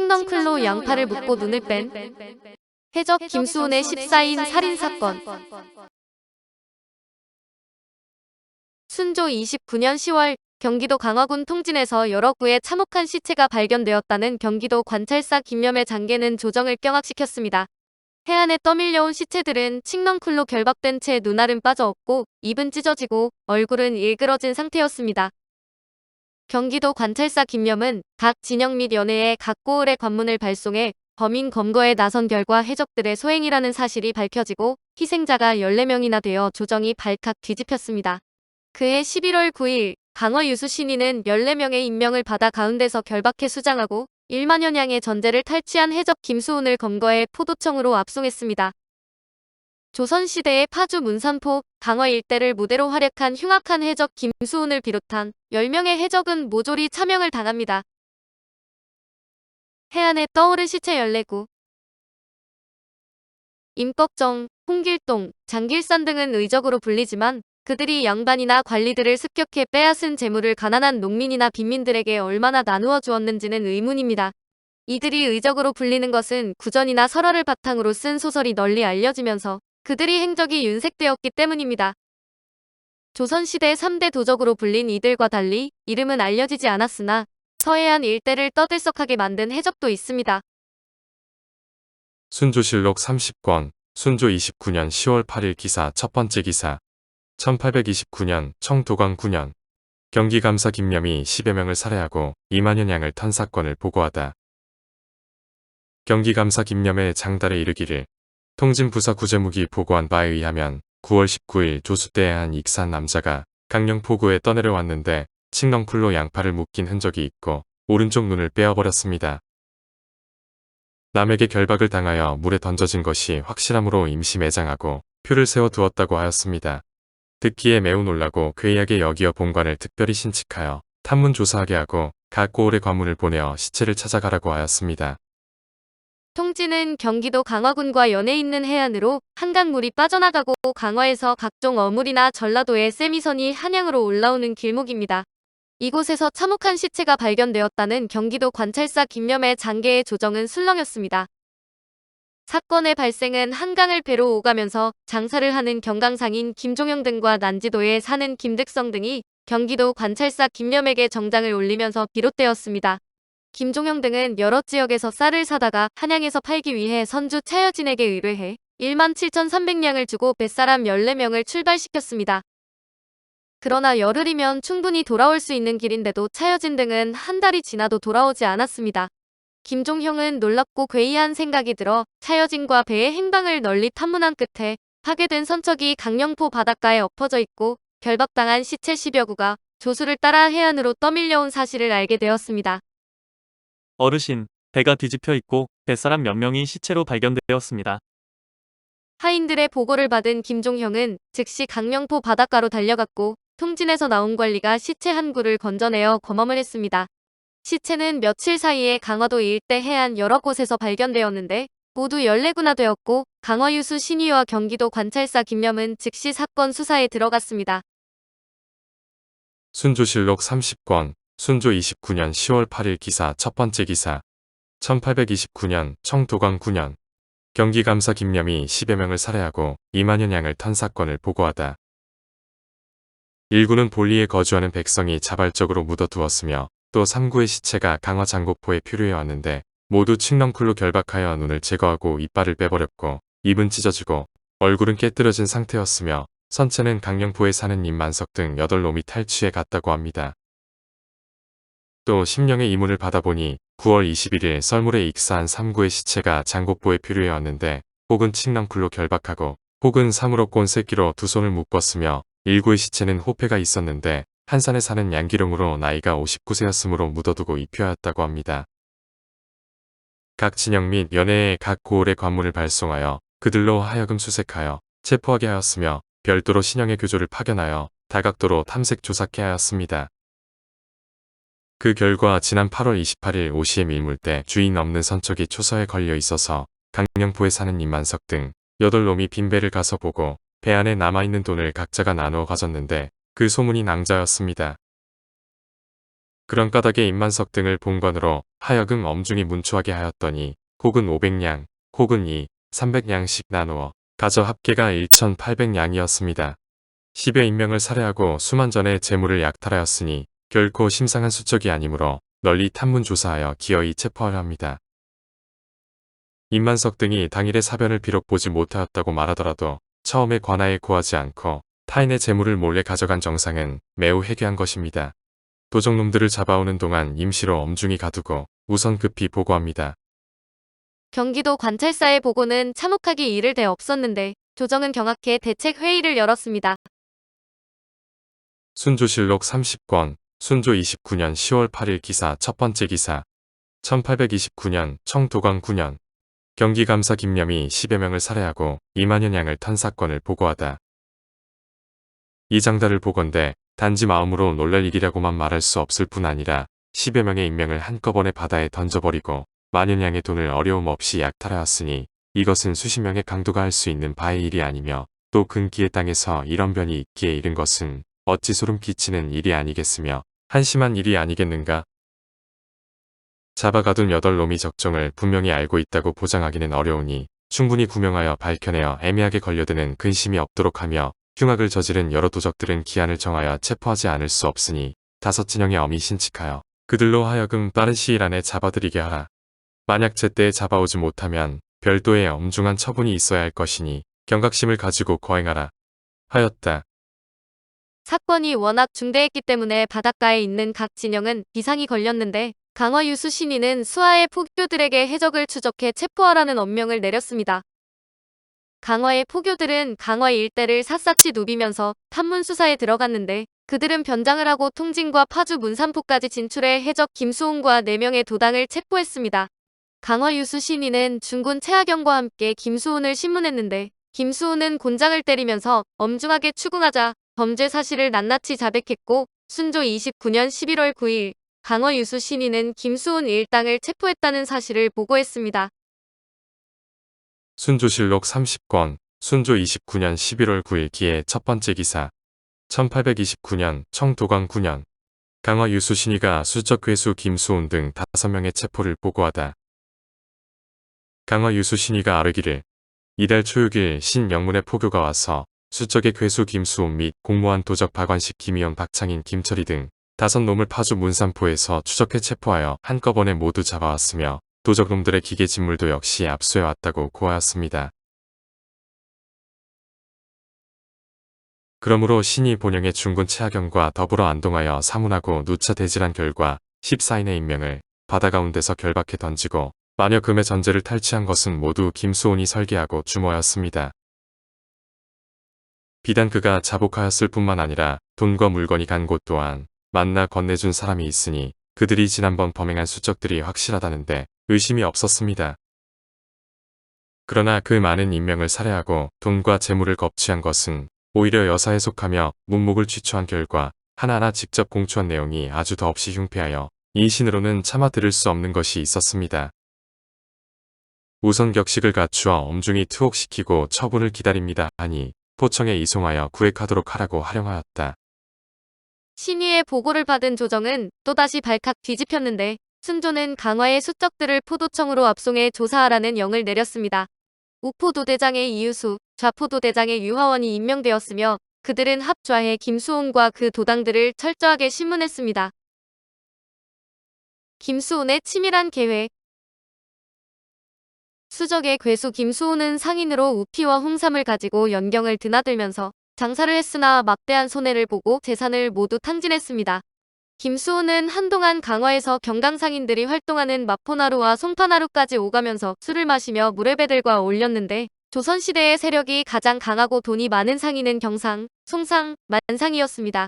칡넝쿨로 양팔을 묶고 눈을 뺀 해적 김수훈의 14인 살인사건. 순조 29년 10월 경기도 강화군 통진에서 여러 구의 참혹한 시체가 발견되었다는 경기도 관찰사 김염의 장계는 조정을 경악시켰습니다. 해안에 떠밀려온 시체들은 칡넝쿨로 결박된 채 눈알은 빠져 없고 입은 찢어지고 얼굴은 일그러진 상태였습니다. 경기도 관찰사 김염은 각 진영 및 연해에 각 고을의 관문을 발송해 범인 검거에 나선 결과 해적들의 소행이라는 사실이 밝혀지고 희생자가 14명이나 되어 조정이 발칵 뒤집혔습니다. 그해 11월 9일 강화 유수 신인은 14명의 임명을 받아 가운데서 결박해 수장하고 1만여 량의 전제를 탈취한 해적 김수훈을 검거해 포도청으로 압송했습니다. 조선시대의 파주 문산포, 강화 일대를 무대로 활약한 흉악한 해적 김수훈을 비롯한 10명의 해적은 모조리 차명을 당합니다. 해안에 떠오른 시체 14구. 임꺽정, 홍길동, 장길산 등은 의적으로 불리지만 그들이 양반이나 관리들을 습격해 빼앗은 재물을 가난한 농민이나 빈민들에게 얼마나 나누어 주었는지는 의문입니다. 이들이 의적으로 불리는 것은 구전이나 설화를 바탕으로 쓴 소설이 널리 알려지면서 그들이 행적이 윤색되었기 때문입니다. 조선시대 3대 도적으로 불린 이들과 달리 이름은 알려지지 않았으나 서해안 일대를 떠들썩하게 만든 해적도 있습니다. 순조실록 30권, 순조 29년 10월 8일 기사 첫 번째 기사 1829년 청도광 9년 경기감사 김염이 10여 명을 살해하고 2만여 량을 턴 사건을 보고하다. 경기감사 김염의 장달에 이르기를 통진부사 구제무기 보고한 바에 의하면 9월 19일 조수대의 한 익산 남자가 강령포구에 떠내려왔는데 칡넝쿨로 양팔을 묶인 흔적이 있고 오른쪽 눈을 빼어버렸습니다. 남에게 결박을 당하여 물에 던져진 것이 확실함으로 임시 매장하고 표를 세워두었다고 하였습니다. 듣기에 매우 놀라고 괴이하게 여기어 본관을 특별히 신칙하여 탐문 조사하게 하고 각 고을의 관문을 보내어 시체를 찾아가라고 하였습니다. 통진은 경기도 강화군과 연해 있는 해안으로 한강물이 빠져나가고 강화에서 각종 어물이나 전라도의 세미선이 한양으로 올라오는 길목입니다. 이곳에서 참혹한 시체가 발견되었다는 경기도 관찰사 김염의 장계의 조정은 술렁였습니다. 사건의 발생은 한강을 배로 오가면서 장사를 하는 경강상인 김종영 등과 난지도에 사는 김득성 등이 경기도 관찰사 김염에게 정장을 올리면서 비롯되었습니다. 김종영 등은 여러 지역에서 쌀을 사다가 한양에서 팔기 위해 선주 차여진에게 의뢰해 17,300량을 주고 뱃사람 14명을 출발시켰습니다. 그러나 열흘이면 충분히 돌아올 수 있는 길인데도 차여진 등은 한 달이 지나도 돌아오지 않았습니다. 김종형은 놀랍고 괴이한 생각이 들어 차여진과 배의 행방을 널리 탐문한 끝에 파괴된 선척이 강령포 바닷가에 엎어져 있고 결박당한 시체 10여 구가 조수를 따라 해안으로 떠밀려온 사실을 알게 되었습니다. 어르신, 배가 뒤집혀 있고 뱃사람 몇 명이 시체로 발견되었습니다. 하인들의 보고를 받은 김종형은 즉시 강령포 바닷가로 달려갔고 통진에서 나온 관리가 시체 한 구를 건져내어 검험을 했습니다. 시체는 며칠 사이에 강화도 일대 해안 여러 곳에서 발견되었는데 모두 14구나 되었고 강화유수 신위와 경기도 관찰사 김염은 즉시 사건 수사에 들어갔습니다. 순조실록 30권, 순조 29년 10월 8일 기사 첫 번째 기사 1829년 청도광 9년 경기감사 김염이 10여 명을 살해하고 2만여 량을 턴 사건을 보고하다. 일구는 볼리에 거주하는 백성이 자발적으로 묻어두었으며 또 3구의 시체가 강화 장곡포에 표류해 왔는데 모두 칡넝쿨로 결박하여 눈을 제거하고 이빨을 빼버렸고 입은 찢어지고 얼굴은 깨뜨려진 상태였으며 선체는 강령포에 사는 임만석 등 8놈이 탈취해 갔다고 합니다. 또 심령의 이문을 받아보니 9월 21일 썰물에 익사한 3구의 시체가 장곡포에 표류해 왔는데 혹은 칡넝쿨로 결박하고 혹은 사물어 꼰 새끼로 두 손을 묶었으며 1구의 시체는 호패가 있었는데 한산에 사는 양기룡으로 나이가 59세였으므로 묻어두고 입혀하였다고 합니다. 각 진영 및 연해의 각 고을의 관문을 발송하여 그들로 하여금 수색하여 체포하게 하였으며 별도로 신형의 교조를 파견하여 다각도로 탐색 조사케 하였습니다. 그 결과 지난 8월 28일 오시의 밀물때 주인 없는 선척이 초서에 걸려 있어서 강령포에 사는 임만석 등 8놈이 빈배를 가서 보고 배 안에 남아있는 돈을 각자가 나누어 가졌는데 그 소문이 낭자였습니다. 그런 까닭에 임만석 등을 본관으로 하여금 엄중히 문초하게 하였더니 혹은 500량, 혹은 300량씩 나누어 가저 합계가 1800량이었습니다. 10여 인명을 살해하고 수만 전의 재물을 약탈하였으니 결코 심상한 수적이 아니므로 널리 탐문 조사하여 기어이 체포하려 합니다. 임만석 등이 당일의 사변을 비록 보지 못하였다고 말하더라도 처음에 관아에 고하지 않고 타인의 재물을 몰래 가져간 정상은 매우 해괴한 것입니다. 도적놈들을 잡아오는 동안 임시로 엄중히 가두고 우선 급히 보고합니다. 경기도 관찰사의 보고는 참혹하기 이를 데 없었는데 조정은 경악해 대책 회의를 열었습니다. 순조실록 30권, 순조 29년 10월 8일 기사 첫 번째 기사 1829년 청도광 9년 경기감사 김념이 10여 명을 살해하고 2만여 냥을 탄 사건을 보고하다. 이 장달을 보건대 단지 마음으로 놀랄 일이라고만 말할 수 없을 뿐 아니라 10여 명의 인명을 한꺼번에 바다에 던져버리고 만여 냥의 돈을 어려움 없이 약탈하였으니 이것은 수십 명의 강도가 할 수 있는 바의 일이 아니며 또 근기의 땅에서 이런 변이 있기에 이른 것은 어찌 소름 끼치는 일이 아니겠으며 한심한 일이 아니겠는가? 잡아가둔 8놈이 적정을 분명히 알고 있다고 보장하기는 어려우니 충분히 구명하여 밝혀내어 애매하게 걸려드는 근심이 없도록 하며 흉악을 저지른 여러 도적들은 기한을 정하여 체포하지 않을 수 없으니 5진영의 엄히 신칙하여 그들로 하여금 빠른 시일 안에 잡아들이게 하라. 만약 제때에 잡아오지 못하면 별도의 엄중한 처분이 있어야 할 것이니 경각심을 가지고 거행하라 하였다. 사건이 워낙 중대했기 때문에 바닷가에 있는 각 진영은 비상이 걸렸는데 강화유수 신인은 수하의 포교들에게 해적을 추적해 체포하라는 엄명을 내렸습니다. 강화의 포교들은 강화 일대를 샅샅이 누비면서 탐문 수사에 들어갔는데 그들은 변장을 하고 통진과 파주 문산포까지 진출해 해적 김수홍과 4명의 도당을 체포했습니다. 강화유수 신인은 중군 최하경과 함께 김수훈을 신문했는데 김수훈은 곤장을 때리면서 엄중하게 추궁하자 범죄 사실을 낱낱이 자백했고 순조 29년 11월 9일 강화유수 신인은 김수훈 일당을 체포했다는 사실을 보고했습니다. 순조실록 30권, 순조 29년 11월 9일 기의 첫 번째 기사 1829년 청도광 9년 강화 유수신이가 수적 괴수 김수훈 등 5명의 체포를 보고하다. 강화 유수신이가 아뢰기를 이달 초육일 신영문의 포교가 와서 수적의 괴수 김수훈 및 공모한 도적 박완식 김희영 박창인 김철희 등 5놈을 파주 문산포에서 추적해 체포하여 한꺼번에 모두 잡아왔으며 도적놈들의 기계 진물도 역시 압수해왔다고 고하였습니다. 그러므로 신이 본영의 중군 최하경과 더불어 안동하여 사문하고 누차 대질한 결과 14인의 인명을 바다 가운데서 결박해 던지고 마녀 금의 전제를 탈취한 것은 모두 김수훈이 설계하고 주모였습니다. 비단 그가 자복하였을 뿐만 아니라 돈과 물건이 간 곳 또한 만나 건네준 사람이 있으니 그들이 지난번 범행한 수적들이 확실하다는데 의심이 없었습니다. 그러나 그 많은 인명을 살해하고 돈과 재물을 겁취한 것은 오히려 여사에 속하며 문목을 취초한 결과 하나하나 직접 공추한 내용이 아주 더없이 흉패하여 인신으로는 차마 들을 수 없는 것이 있었습니다. 우선 격식을 갖추어 엄중히 투옥시키고 처분을 기다립니다 하니 포청에 이송하여 구획하도록 하라고 하령하였다. 신의의 보고를 받은 조정은 또다시 발칵 뒤집혔는데 순조는 강화의 수적들을 포도청으로 압송해 조사하라는 영을 내렸습니다. 우포도대장의 이유수, 좌포도대장의 유화원이 임명되었으며 그들은 합좌해 김수훈과 그 도당들을 철저하게 신문했습니다. 김수훈의 치밀한 계획. 수적의 괴수 김수훈은 상인으로 우피와 홍삼을 가지고 연경을 드나들면서 장사를 했으나 막대한 손해를 보고 재산을 모두 탕진했습니다. 김수훈은 한동안 강화에서 경강상인들이 활동하는 마포나루와 송파나루까지 오가면서 술을 마시며 무례배들과 어울렸는데 조선시대의 세력이 가장 강하고 돈이 많은 상인은 경상, 송상, 만상이었습니다.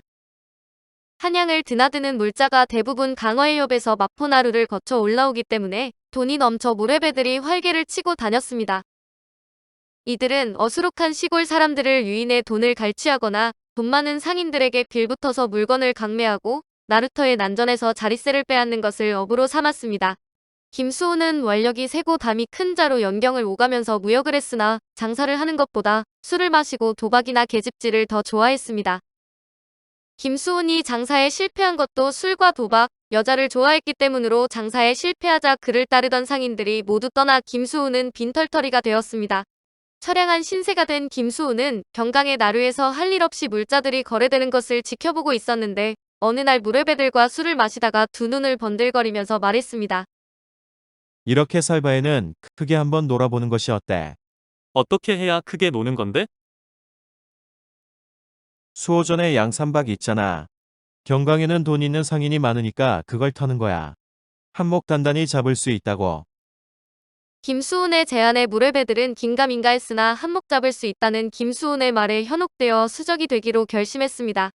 한양을 드나드는 물자가 대부분 강화의 협에서 마포나루를 거쳐 올라오기 때문에 돈이 넘쳐 무례배들이 활개를 치고 다녔습니다. 이들은 어수룩한 시골 사람들을 유인해 돈을 갈취하거나 돈 많은 상인들에게 빌붙어서 물건을 강매하고 나루터의 난전에서 자릿세를 빼앗는 것을 업으로 삼았습니다. 김수훈은 원력이 세고 담이 큰 자로 연경을 오가면서 무역을 했으나 장사를 하는 것보다 술을 마시고 도박이나 계집질을 더 좋아했습니다. 김수훈이 장사에 실패한 것도 술과 도박, 여자를 좋아했기 때문으로 장사에 실패하자 그를 따르던 상인들이 모두 떠나 김수호는 빈털터리가 되었습니다. 처량한 신세가 된 김수호는 경강의 나루에서 할 일 없이 물자들이 거래되는 것을 지켜보고 있었는데 어느 날 무례배들과 술을 마시다가 두 눈을 번들거리면서 말했습니다. 이렇게 살 바에는 크게 한번 놀아보는 것이 어때? 어떻게 해야 크게 노는 건데? 수호전에 양산박 있잖아. 경강에는 돈 있는 상인이 많으니까 그걸 터는 거야. 한몫 단단히 잡을 수 있다고. 김수훈의 제안에 무례배들은 긴가민가 했으나 한몫 잡을 수 있다는 김수훈의 말에 현혹되어 수적이 되기로 결심했습니다.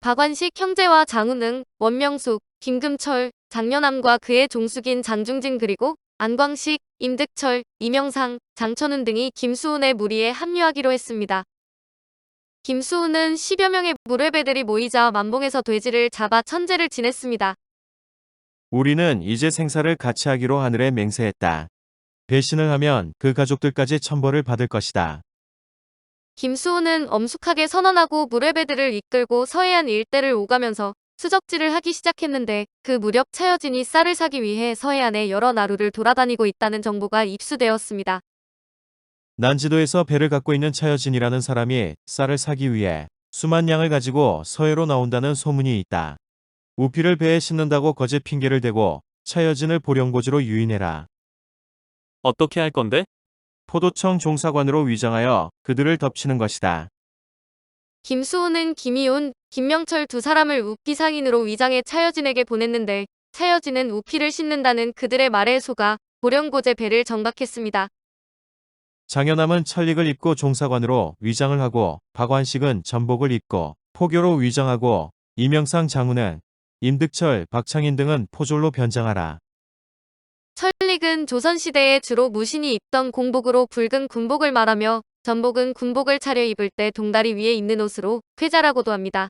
박완식 형제와 장훈응, 원명숙, 김금철, 장년함과 그의 종숙인 장중진 그리고 안광식, 임득철, 이명상, 장천훈 등이 김수훈의 무리에 합류하기로 했습니다. 김수훈은 10여 명의 무례배들이 모이자 만봉에서 돼지를 잡아 천제를 지냈습니다. 우리는 이제 생사를 같이 하기로 하늘에 맹세했다. 배신을 하면 그 가족들까지 천벌을 받을 것이다. 김수호는 엄숙하게 선언하고 무례배들을 이끌고 서해안 일대를 오가면서 수적질을 하기 시작했는데 그 무렵 차여진이 쌀을 사기 위해 서해안의 여러 나루를 돌아다니고 있다는 정보가 입수되었습니다. 난지도에서 배를 갖고 있는 차여진이라는 사람이 쌀을 사기 위해 수만 양을 가지고 서해로 나온다는 소문이 있다. 우피를 배에 싣는다고 거짓 핑계를 대고 차여진을 보령고지로 유인해라. 어떻게 할 건데? 포도청 종사관으로 위장하여 그들을 덮치는 것이다. 김수호는 김이훈, 김명철 두 사람을 우피 상인으로 위장해 차여진에게 보냈는데 차여진은 우피를 싣는다는 그들의 말에 속아 보령고제 배를 정박했습니다. 장현함은 천릭을 입고 종사관으로 위장을 하고 박완식은 전복을 입고 포교로 위장하고 이명상 장훈은 임득철, 박창인 등은 포졸로 변장하라. 천릭은 조선시대에 주로 무신이 입던 공복으로 붉은 군복을 말하며 전복은 군복을 차려 입을 때 동다리 위에 입는 옷으로 쾌자라고도 합니다.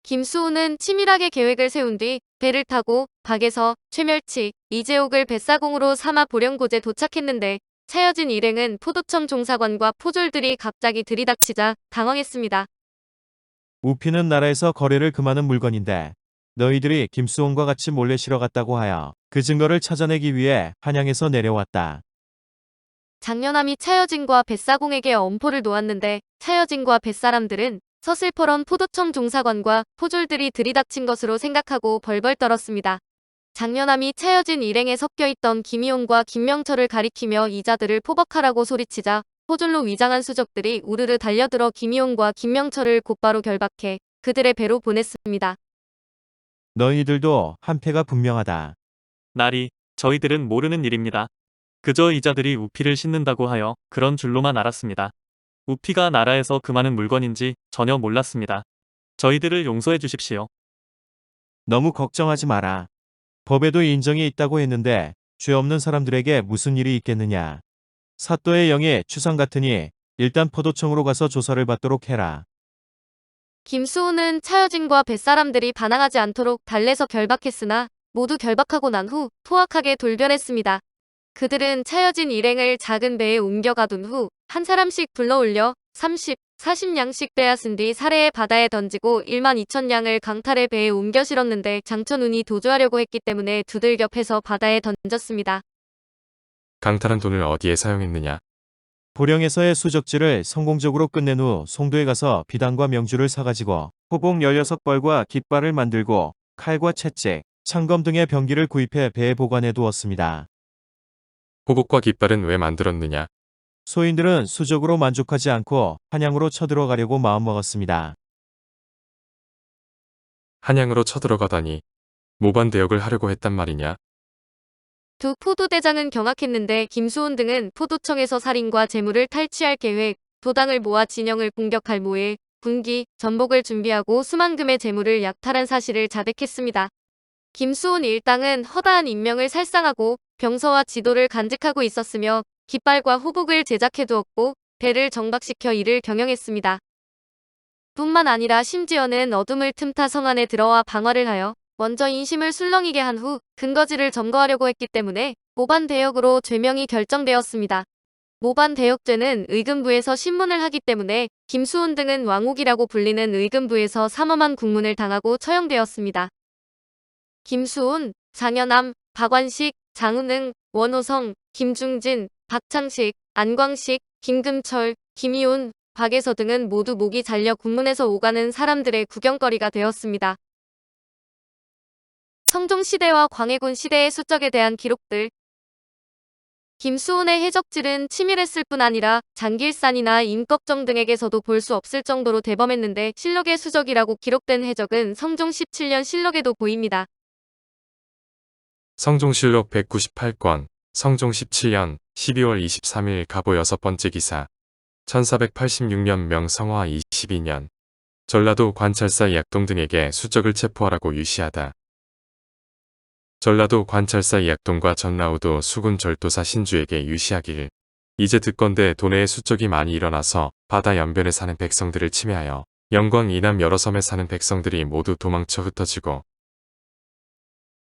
김수호는 치밀하게 계획을 세운 뒤 배를 타고 박에서 최멸치, 이재옥을 뱃사공으로 삼아 보령고제 도착했는데 차여진 일행은 포도청 종사관과 포졸들이 갑자기 들이닥치자 당황했습니다. 우피는 나라에서 거래를 금하는 물건인데 너희들이 김수홍과 같이 몰래 실어갔다고 하여 그 증거를 찾아내기 위해 한양에서 내려왔다. 장년함이 차여진과 뱃사공에게 엄포를 놓았는데 차여진과 뱃사람들은 서슬퍼런 포도청 종사관과 포졸들이 들이닥친 것으로 생각하고 벌벌 떨었습니다. 장년함이 차여진 일행에 섞여있던 김이용과 김명철을 가리키며 이자들을 포박하라고 소리치자 포졸로 위장한 수적들이 우르르 달려들어 김이용과 김명철을 곧바로 결박해 그들의 배로 보냈습니다. 너희들도 한패가 분명하다. 나리, 저희들은 모르는 일입니다. 그저 이자들이 우피를 싣는다고 하여 그런 줄로만 알았습니다. 우피가 나라에서 금하는 물건인지 전혀 몰랐습니다. 저희들을 용서해 주십시오. 너무 걱정하지 마라. 법에도 인정이 있다고 했는데 죄 없는 사람들에게 무슨 일이 있겠느냐. 사또의 영이 추상 같으니 일단 포도청으로 가서 조사를 받도록 해라. 김수호는 차여진과 뱃사람들이 반항하지 않도록 달래서 결박했으나 모두 결박하고 난 후 포악하게 돌변했습니다. 그들은 차여진 일행을 작은 배에 옮겨가둔 후 한 사람씩 불러올려 30, 40냥씩 빼앗은 뒤 사래의 바다에 던지고 1만 2천 냥을 강탈의 배에 옮겨 실었는데 장천운이 도주하려고 했기 때문에 두들겨 패서 바다에 던졌습니다. 강탈한 돈을 어디에 사용했느냐? 보령에서의 수적지를 성공적으로 끝낸 후 송도에 가서 비단과 명주를 사가지고 호복 16벌과 깃발을 만들고 칼과 채찍, 창검 등의 병기를 구입해 배에 보관해 두었습니다. 호복과 깃발은 왜 만들었느냐? 소인들은 수적으로 만족하지 않고 한양으로 쳐들어가려고 마음먹었습니다. 한양으로 쳐들어가다니 모반 대역을 하려고 했단 말이냐? 두 포도대장은 경악했는데 김수훈 등은 포도청에서 살인과 재물을 탈취할 계획, 도당을 모아 진영을 공격할 모해, 군기, 전복을 준비하고 수만금의 재물을 약탈한 사실을 자백했습니다. 김수훈 일당은 허다한 인명을 살상하고 병서와 지도를 간직하고 있었으며 깃발과 호복을 제작해두었고 배를 정박시켜 이를 경영했습니다. 뿐만 아니라 심지어는 어둠을 틈타 성 안에 들어와 방화를 하여 먼저 인심을 술렁이게 한 후 근거지를 점거하려고 했기 때문에 모반 대역으로 죄명이 결정되었습니다. 모반 대역죄는 의금부에서 신문을 하기 때문에 김수훈 등은 왕옥이라고 불리는 의금부에서 삼엄한 국문을 당하고 처형되었습니다. 김수훈, 장현암, 박완식, 장은응, 원호성, 김중진, 박창식, 안광식, 김금철, 김희훈, 박예서 등은 모두 목이 잘려 군문에서 오가는 사람들의 구경거리가 되었습니다. 성종시대와 광해군 시대의 수적에 대한 기록들. 김수훈의 해적질은 치밀했을 뿐 아니라 장길산이나 임꺽정 등에게서도 볼 수 없을 정도로 대범했는데 실록의 수적이라고 기록된 해적은 성종 17년 실록에도 보입니다. 성종실록 198권, 성종 17년 12월 23일 가보 6번째 기사, 1486년 명성화 22년, 전라도 관찰사 이약동 등에게 수적을 체포하라고 유시하다. 전라도 관찰사 이약동과 전라우도 수군 절도사 신주에게 유시하기를, 이제 듣건대 도내에 수적이 많이 일어나서 바다 연변에 사는 백성들을 침해하여 영광 이남 여러 섬에 사는 백성들이 모두 도망쳐 흩어지고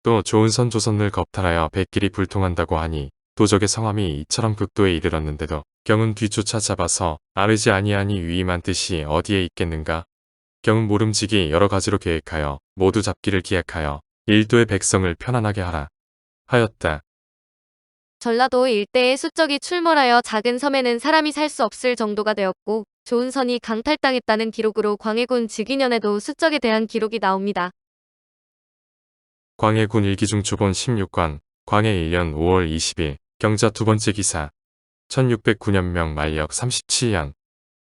또 좋은 선 조선을 겁탈하여 백길이 불통한다고 하니 도적의 성함이 이처럼 극도에 이르렀는데도 경은 뒤쫓아 잡아서 아르지 아니하니 위임한 뜻이 어디에 있겠는가? 경은 모름지기 여러 가지로 계획하여 모두 잡기를 기약하여 일도의 백성을 편안하게 하라 하였다. 전라도 일대의 수적이 출몰하여 작은 섬에는 사람이 살 수 없을 정도가 되었고 좋은 선이 강탈당했다는 기록으로 광해군 즉위년에도 수적에 대한 기록이 나옵니다. 광해군 일기중 초본 16관, 광해 1년 5월 20일, 경자 두 번째 기사, 1609년명 만력 37년,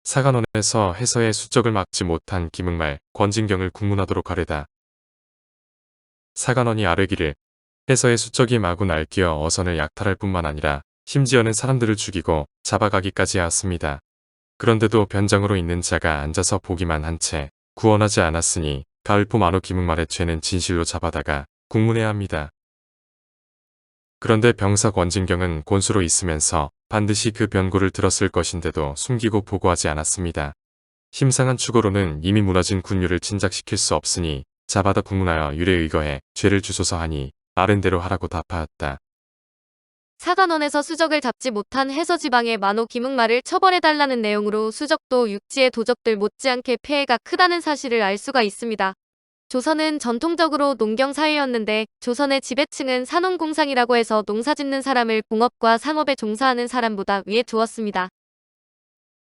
사간원에서 해서의 수적을 막지 못한 김응말, 권진경을 국문하도록 하려다. 사간원이 아뢰기를, 해서의 수적이 마구 날뛰어 어선을 약탈할 뿐만 아니라 심지어는 사람들을 죽이고 잡아가기까지 하였습니다. 그런데도 변장으로 있는 자가 앉아서 보기만 한 채 구원하지 않았으니 가을포 만호 김응말의 죄는 진실로 잡아다가 국문해야 합니다. 그런데 병사 권진경은 곤수로 있으면서 반드시 그 변고를 들었을 것인데도 숨기고 보고하지 않았습니다. 심상한 추고로는 이미 무너진 군유를 진작시킬 수 없으니 잡아다 국문하여 율에 의거해 죄를 주소서 하니 아른대로 하라고 답하였다. 사간원에서 수적을 잡지 못한 해서지방의 만호 김응말을 처벌해달라는 내용으로 수적도 육지의 도적들 못지않게 폐해가 크다는 사실을 알 수가 있습니다. 조선은 전통적으로 농경사회였는데 조선의 지배층은 산업공상이라고 해서 농사짓는 사람을 공업과 상업에 종사하는 사람보다 위에 두었습니다.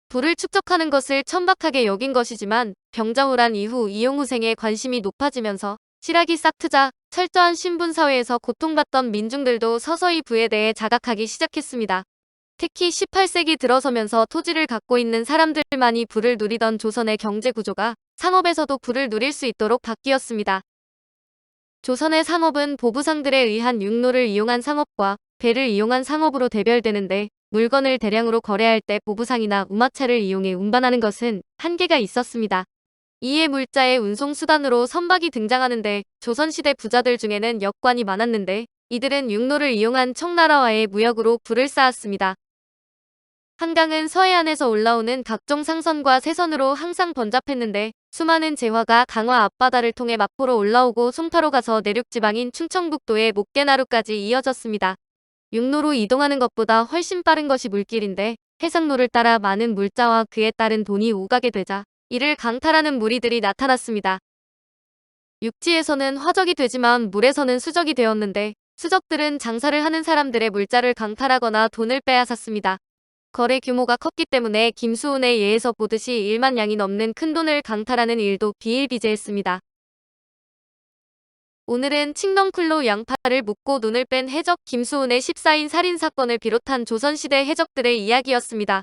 부를 축적하는 것을 천박하게 여긴 것이지만 병자호란 이후 이용후생의 관심이 높아지면서 실학이 싹 트자 철저한 신분사회에서 고통받던 민중들도 서서히 부에 대해 자각하기 시작했습니다. 특히 18세기 들어서면서 토지를 갖고 있는 사람들만이 부를 누리던 조선의 경제구조가 상업에서도 부를 누릴 수 있도록 바뀌었습니다. 조선의 상업은 보부상들에 의한 육로를 이용한 상업과 배를 이용한 상업으로 대별되는데 물건을 대량으로 거래할 때 보부상이나 우마차를 이용해 운반하는 것은 한계가 있었습니다. 이에 물자의 운송수단으로 선박이 등장하는데 조선시대 부자들 중에는 역관이 많았는데 이들은 육로를 이용한 청나라와의 무역으로 부를 쌓았습니다. 한강은 서해안에서 올라오는 각종 상선과 세선으로 항상 번잡했는데 수많은 재화가 강화 앞바다를 통해 마포로 올라오고 송파로 가서 내륙지방인 충청북도의 목계나루까지 이어졌습니다. 육로로 이동하는 것보다 훨씬 빠른 것이 물길인데 해상로를 따라 많은 물자와 그에 따른 돈이 오가게 되자 이를 강탈하는 무리들이 나타났습니다. 육지에서는 화적이 되지만 물에서는 수적이 되었는데 수적들은 장사를 하는 사람들의 물자를 강탈하거나 돈을 빼앗았습니다. 거래 규모가 컸기 때문에 김수훈의 예에서 보듯이 1만 양이 넘는 큰돈을 강탈하는 일도 비일비재했습니다. 오늘은 칡넝쿨로 양팔을 묶고 눈을 뺀 해적 김수훈의 14인 살인사건을 비롯한 조선시대 해적들의 이야기였습니다.